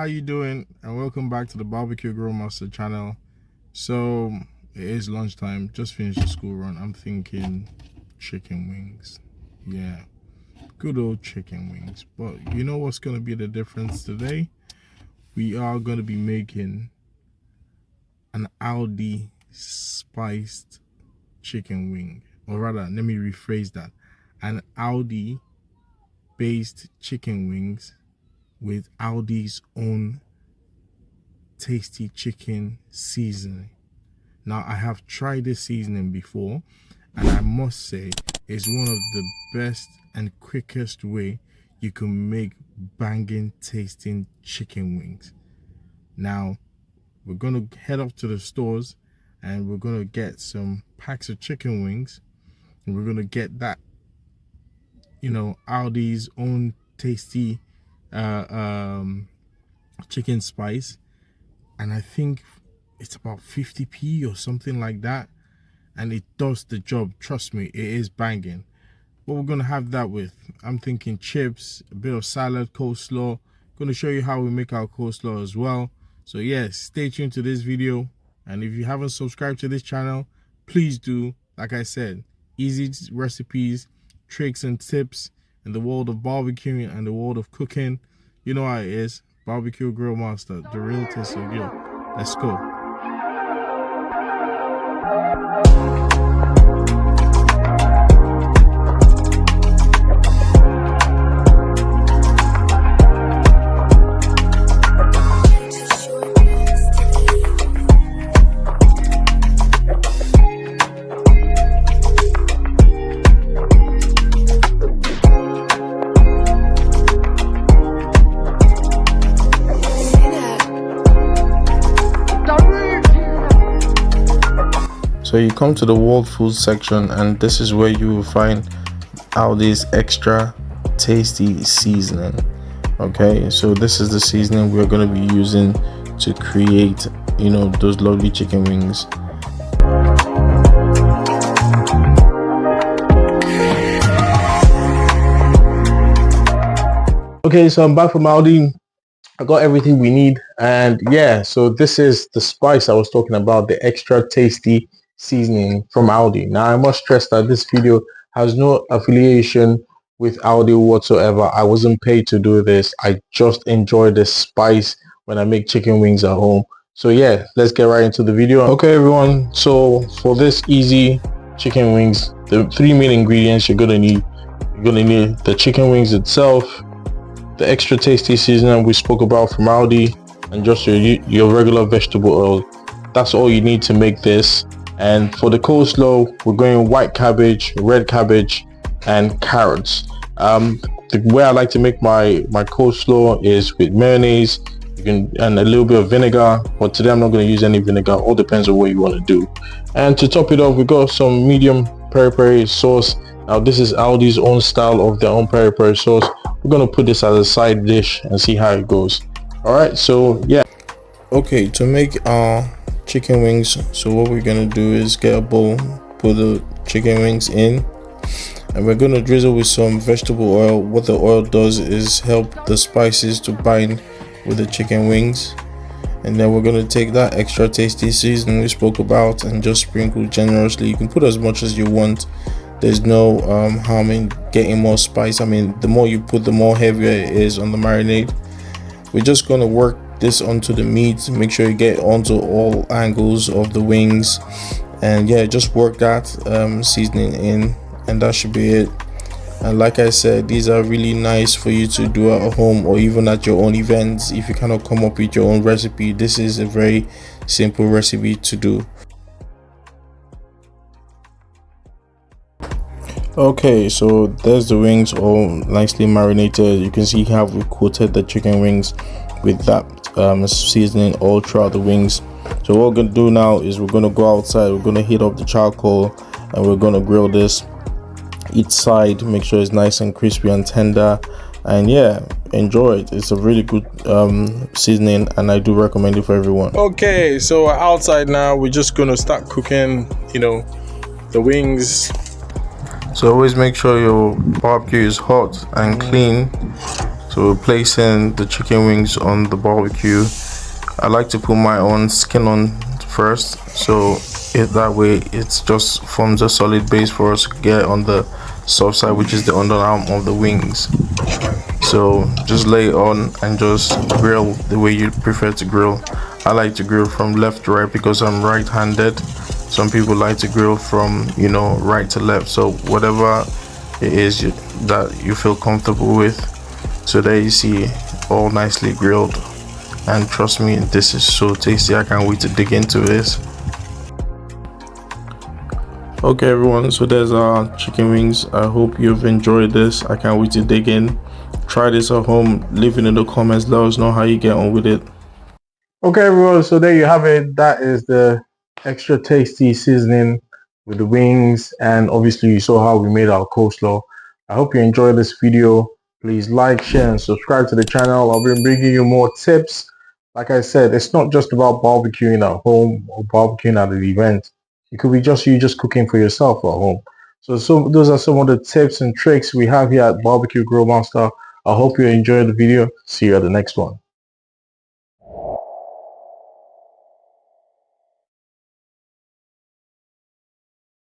how you doing? And welcome back to the Barbecue Grill Master channel. So it is lunchtime, just finished the school run. I'm thinking chicken wings. Yeah, good old chicken wings. But you know what's going to be the difference today? We are going to be making an Aldi spiced chicken wing, or rather, let me rephrase that, an Aldi based chicken wings with Aldi's own tasty chicken seasoning. Now, I have tried this seasoning before, and I must say it's one of the best and quickest way you can make banging tasting chicken wings. Now, we're gonna head off to the stores and we're gonna get some packs of chicken wings, and we're gonna get that, Aldi's own tasty chicken spice, and I think it's about 50p or something like that, and it does the job. Trust me, it is banging. What we're gonna have that with, I'm thinking chips, a bit of salad, coleslaw. Gonna show you how we make our coleslaw as well. So yes, stay tuned to this video, and if you haven't subscribed to this channel, please do. Like I said, easy recipes, tricks and tips in the world of barbecuing and the world of cooking. You know how it is. Barbecue Grill Master, the real taste of you. Let's go. So you come to the world food section, and this is where you will find Aldi's extra tasty seasoning. Okay, so this is the seasoning we're going to be using to create, those lovely chicken wings. Okay, so I'm back from Aldi. I got everything we need, and yeah, so this is the spice I was talking about, the extra tasty seasoning from Aldi. Now, I must stress that this video has no affiliation with Aldi whatsoever. I wasn't paid to do this. I just enjoy the spice when I make chicken wings at home. So yeah, let's get right into the video. Okay everyone, so for this easy chicken wings, the three main ingredients you're gonna need the chicken wings itself, the extra tasty seasoning we spoke about from Aldi, and just your regular vegetable oil. That's all you need to make this. And for the coleslaw, we're going white cabbage, red cabbage, and carrots. The way I like to make my coleslaw is with mayonnaise, and a little bit of vinegar. But today I'm not going to use any vinegar. All depends on what you want to do. And to top it off, we got some medium peri-peri sauce. Now this is Aldi's own style of their own peri-peri sauce. We're going to put this as a side dish and see how it goes. All right, so yeah. Okay, to make our chicken wings, so what we're gonna do is get a bowl, put the chicken wings in, and we're gonna drizzle with some vegetable oil. What the oil does is help the spices to bind with the chicken wings, and then we're gonna take that extra tasty seasoning we spoke about and just sprinkle generously. You can put as much as you want. There's no harm in getting more spice. I mean, the more you put, the more heavier it is on the marinade. We're just gonna work this onto the meat, make sure you get onto all angles of the wings, and yeah, just work that seasoning in, and that should be it. And like I said, these are really nice for you to do at home or even at your own events. If you cannot come up with your own recipe, this is a very simple recipe to do. Okay, so there's the wings all nicely marinated. You can see how we coated the chicken wings with that seasoning all throughout the wings. So what we're gonna do now is we're gonna go outside, we're gonna heat up the charcoal, and we're gonna grill this each side, make sure it's nice and crispy and tender, and yeah, enjoy it. It's a really good seasoning, and I do recommend it for everyone. Okay, so we're outside now. We're just gonna start cooking the wings. So always make sure your barbecue is hot and clean So we're placing the chicken wings on the barbecue. I like to put my own skin on first, so that way it just forms a solid base for us to get on the soft side, which is the underarm of the wings. So just lay it on and just grill the way you prefer to grill. I like to grill from left to right because I'm right-handed. Some people like to grill from, you know, right to left. So whatever it is that you feel comfortable with. So there you see, all nicely grilled, and trust me, this is so tasty. I can't wait to dig into this. Okay everyone, so there's our chicken wings. I hope you've enjoyed this. I can't wait to dig in. Try this at home. Leave it in the comments. Let us know how you get on with it. Okay everyone, so there you have it. That is the extra tasty seasoning with the wings, and obviously you saw how we made our coleslaw. I hope you enjoyed this video. Please like, share and subscribe to the channel. I'll be bringing you more tips. Like I said, it's not just about barbecuing at home or barbecuing at an event. It could be just you just cooking for yourself at home. So those are some of the tips and tricks we have here at Barbecue Grill Master. I hope you enjoyed the video. See you at the next one.